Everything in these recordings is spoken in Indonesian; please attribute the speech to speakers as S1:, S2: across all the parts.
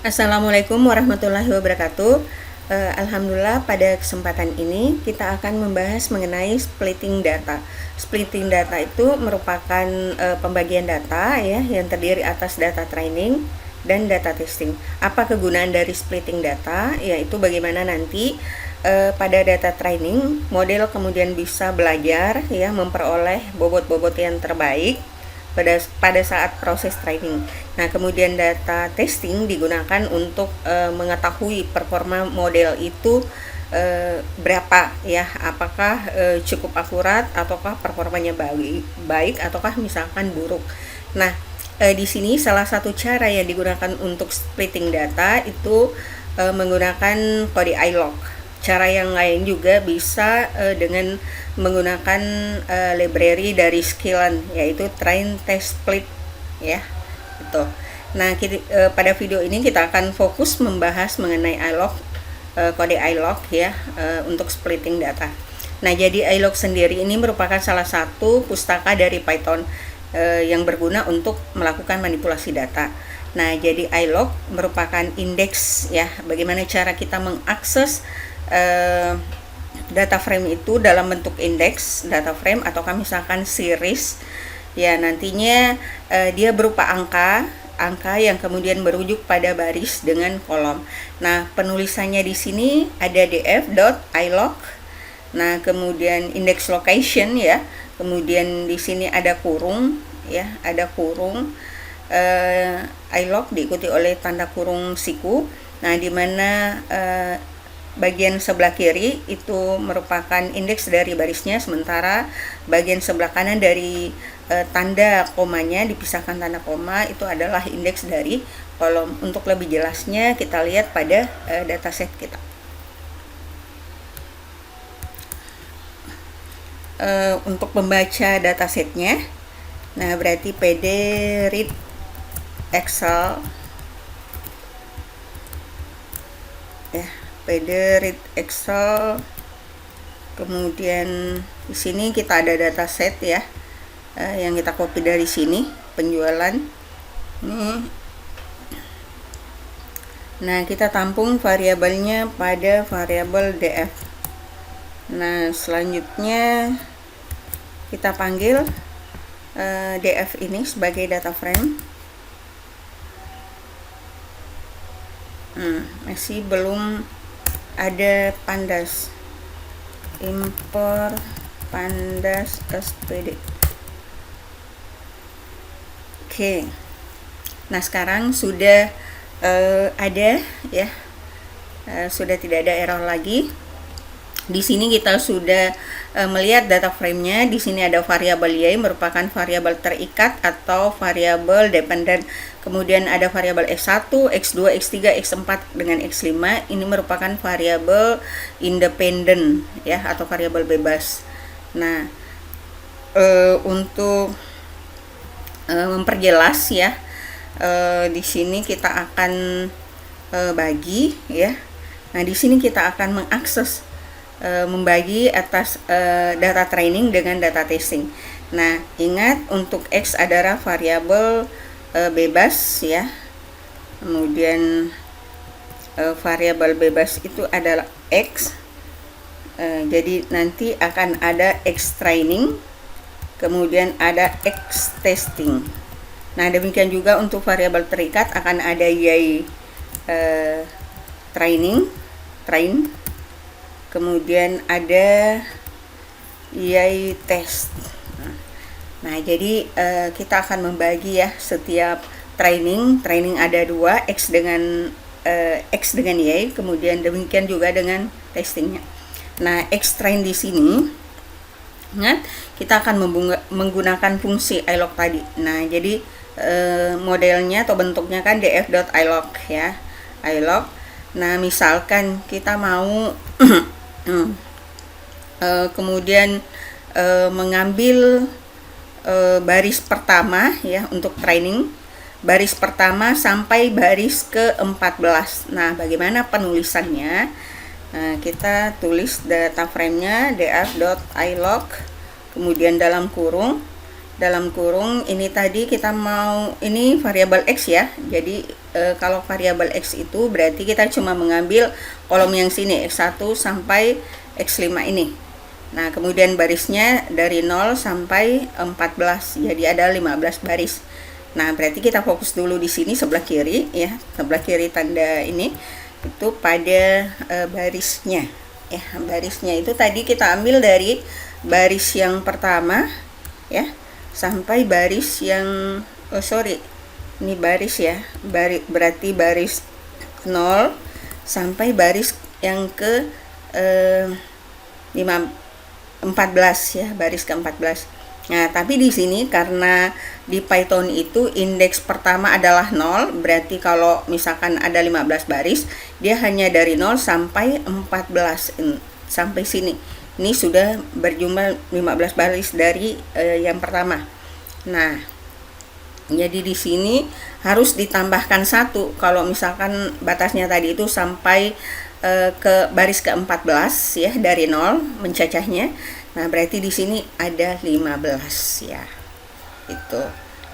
S1: Assalamualaikum warahmatullahi wabarakatuh. Alhamdulillah pada kesempatan ini kita akan membahas mengenai splitting data. Splitting data itu merupakan pembagian data ya yang terdiri atas data training dan data testing. Apa kegunaan dari splitting data? Yaitu bagaimana nanti pada data training model kemudian bisa belajar ya memperoleh bobot-bobot yang terbaik pada saat proses training. Nah, kemudian data testing digunakan untuk mengetahui performa model itu berapa ya, apakah cukup akurat ataukah performanya baik ataukah misalkan buruk. Nah, di sini salah satu cara yang digunakan untuk splitting data itu menggunakan kode iLog. Cara yang lain juga bisa dengan menggunakan library dari Skylin, yaitu train test split ya itu. Nah, pada video ini kita akan fokus membahas mengenai iLog, kode iLog ya untuk splitting data. Nah, jadi iLog sendiri ini merupakan salah satu pustaka dari Python yang berguna untuk melakukan manipulasi data. Nah, jadi iLog merupakan indeks ya, bagaimana cara kita mengakses data frame itu dalam bentuk indeks data frame ataukah misalkan series ya, nantinya dia berupa angka yang kemudian merujuk pada baris dengan kolom. Nah, penulisannya di sini ada df.ilog. Nah, kemudian index location ya, kemudian di sini ada kurung ya, ada kurung ilog diikuti oleh tanda kurung siku. Nah, di mana bagian sebelah kiri itu merupakan indeks dari barisnya, sementara bagian sebelah kanan dari tanda komanya, dipisahkan tanda koma, itu adalah indeks dari kolom. Untuk lebih jelasnya kita lihat pada dataset kita. Untuk membaca datasetnya, nah berarti pd read excel ya, pd read excel, kemudian di sini kita ada dataset ya yang kita copy dari sini, penjualan ini. Nah, kita tampung variabelnya pada variabel df. Nah, selanjutnya kita panggil df ini sebagai data frame. Masih belum ada pandas, import pandas spd. Oke. Nah, sekarang sudah ada ya, sudah tidak ada error lagi. Di sini kita sudah melihat data frame-nya. Di sini ada variabel y merupakan variabel terikat atau variabel dependent. Kemudian ada variabel x1, x2, x3, x4 dengan x5. Ini merupakan variabel independent ya, atau variabel bebas. Nah, untuk memperjelas ya, di sini kita akan bagi ya. Nah, di sini kita akan mengakses membagi atas data training dengan data testing. Nah, ingat untuk x adalah variabel bebas ya. Kemudian variabel bebas itu adalah x. Jadi nanti akan ada x training, kemudian ada x testing. Nah, demikian juga untuk variabel terikat akan ada y train, kemudian ada y test. Nah, jadi kita akan membagi ya setiap training ada dua, x dengan y, kemudian demikian juga dengan testingnya. Nah, x train di sini, ingat kita akan menggunakan fungsi ilog tadi. Nah, jadi modelnya atau bentuknya kan df.ilog ya, ilog. Nah, misalkan kita mau kemudian mengambil baris pertama ya untuk training, baris pertama sampai baris ke-14. Nah, bagaimana penulisannya? Nah, kita tulis data frame-nya df.ilog, kemudian dalam kurung dalam kurung ini tadi kita mau, ini variabel X ya. Jadi kalau variabel X itu berarti kita cuma mengambil kolom yang sini X1 sampai X5 ini. Nah, kemudian barisnya dari 0 sampai 14. Jadi ada 15 baris. Nah, berarti kita fokus dulu di sini sebelah kiri ya. Sebelah kiri tanda ini itu pada barisnya. Ya, barisnya itu tadi kita ambil dari baris yang pertama ya sampai baris yang ini baris ya, berarti baris 0 sampai baris yang ke 14 ya, baris ke-14. Nah, tapi di sini karena di Python itu indeks pertama adalah 0, berarti kalau misalkan ada 15 baris, dia hanya dari 0 sampai 14 sampai sini. Ini sudah berjumlah 15 baris dari yang pertama. Nah, jadi di sini harus ditambahkan 1 kalau misalkan batasnya tadi itu sampai ke baris ke-14 ya, dari 0 mencacahnya. Nah, berarti di sini ada 15 ya. Itu.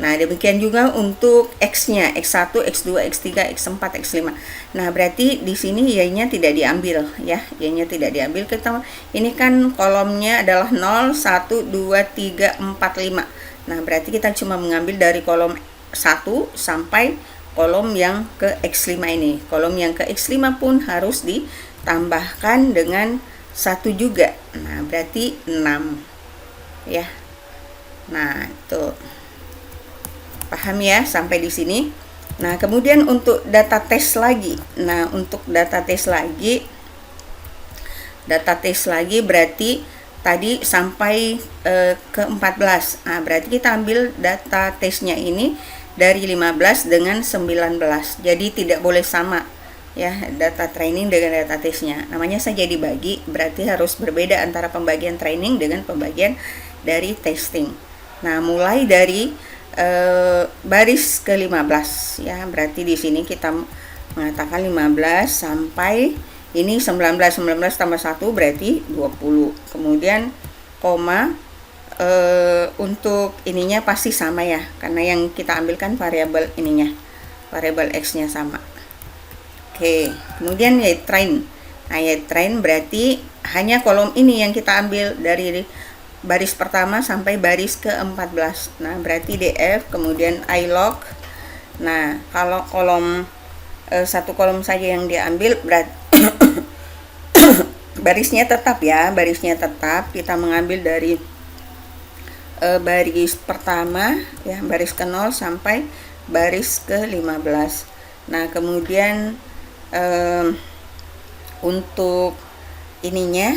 S1: Nah, demikian juga untuk X-nya, X1, X2, X3, X4, X5. Nah, berarti di sini Y-nya tidak diambil ya. Y-nya tidak diambil. Ini kan kolomnya adalah 0, 1, 2, 3, 4, 5. Nah, berarti kita cuma mengambil dari kolom 1 sampai kolom yang ke X5 ini. Kolom yang ke X5 pun harus ditambahkan dengan 1 juga. Nah, berarti 6 ya. Nah, itu paham ya sampai di sini. Nah, kemudian untuk data tes lagi. Nah, untuk data tes lagi berarti tadi sampai ke 14. Nah, berarti kita ambil data tesnya ini dari 15 dengan 19. Jadi tidak boleh sama ya, data training dengan data tesnya. Namanya saja dibagi, berarti harus berbeda antara pembagian training dengan pembagian dari testing. Nah, mulai dari baris ke-15 ya, berarti di sini kita mengatakan 15 sampai ini 19 tambah 1 berarti 20. Kemudian koma untuk ininya pasti sama ya, karena yang kita ambilkan variabel ininya, variabel X-nya sama. Oke, kemudian ya train. Nah, ya train berarti hanya kolom ini yang kita ambil dari baris pertama sampai baris ke-14. Nah, berarti DF, kemudian ilog. Nah, kalau kolom satu kolom saja yang diambil, berarti barisnya tetap ya, barisnya tetap. Kita mengambil dari baris pertama ya, baris ke-0 sampai baris ke-15. Nah, kemudian untuk ininya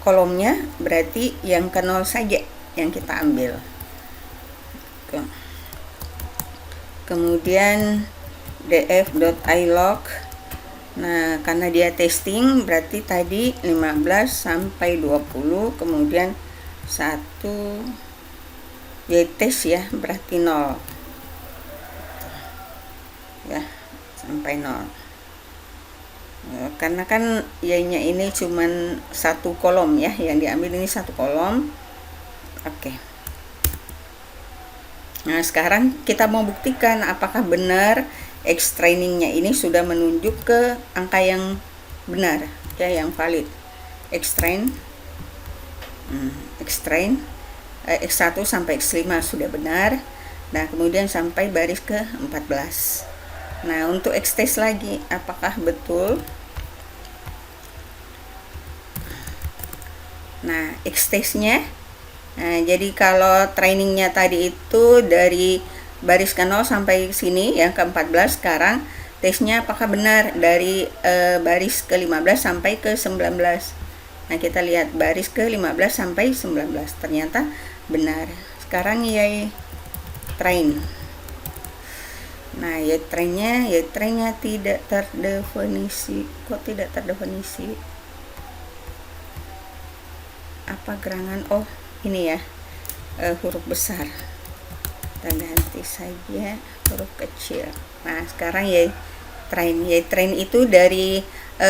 S1: kolomnya berarti yang ke-0 saja yang kita ambil. Kemudian df.ilog. Nah, karena dia testing berarti tadi 15 sampai 20, kemudian 1 ya tes ya, berarti 0 ya, sampai 0. Karena kan Y-nya ini cuman 1 kolom ya, yang diambil ini 1 kolom. Oke. Nah, sekarang kita mau buktikan apakah benar X trainingnya ini sudah menunjuk ke angka yang benar ya, yang valid. X train X1 sampai X5 sudah benar. Nah, kemudian sampai baris ke-14. Nah, untuk X test lagi apakah betul? Nah, X testnya, nah, jadi kalau trainingnya tadi itu dari baris ke-0 sampai sini yang ke-14, sekarang tesnya apakah benar dari baris ke-15 sampai ke-19. Nah, kita lihat baris ke-15 sampai 19 ternyata benar. Sekarang ya train. Nah, ya trainnya tidak terdefinisi. Kok tidak terdefinisi? Apa gerangan? Oh, ini ya, huruf besar. Kita ganti saja huruf kecil. Nah, sekarang ya train itu dari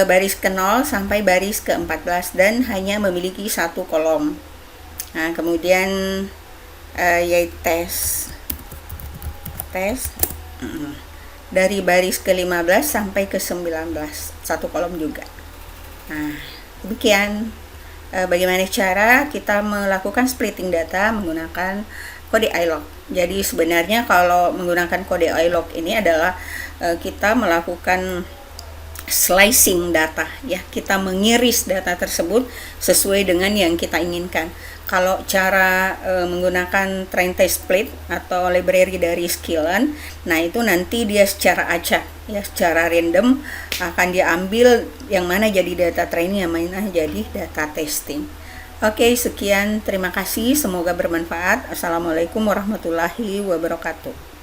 S1: baris ke-0 sampai baris ke-14 dan hanya memiliki 1 kolom. Nah, kemudian yaitu tes dari baris ke-15 sampai ke-19, satu kolom juga. Nah, demikian bagaimana cara kita melakukan splitting data menggunakan kode iLog. Jadi sebenarnya kalau menggunakan kode iLog ini adalah kita melakukan slicing data, ya, kita mengiris data tersebut sesuai dengan yang kita inginkan. Kalau cara menggunakan train test split atau library dari Skylern, nah itu nanti dia secara acak, ya, secara random akan diambil yang mana jadi data training, yang mana jadi data testing. Oke, sekian, terima kasih, semoga bermanfaat. Assalamualaikum warahmatullahi wabarakatuh.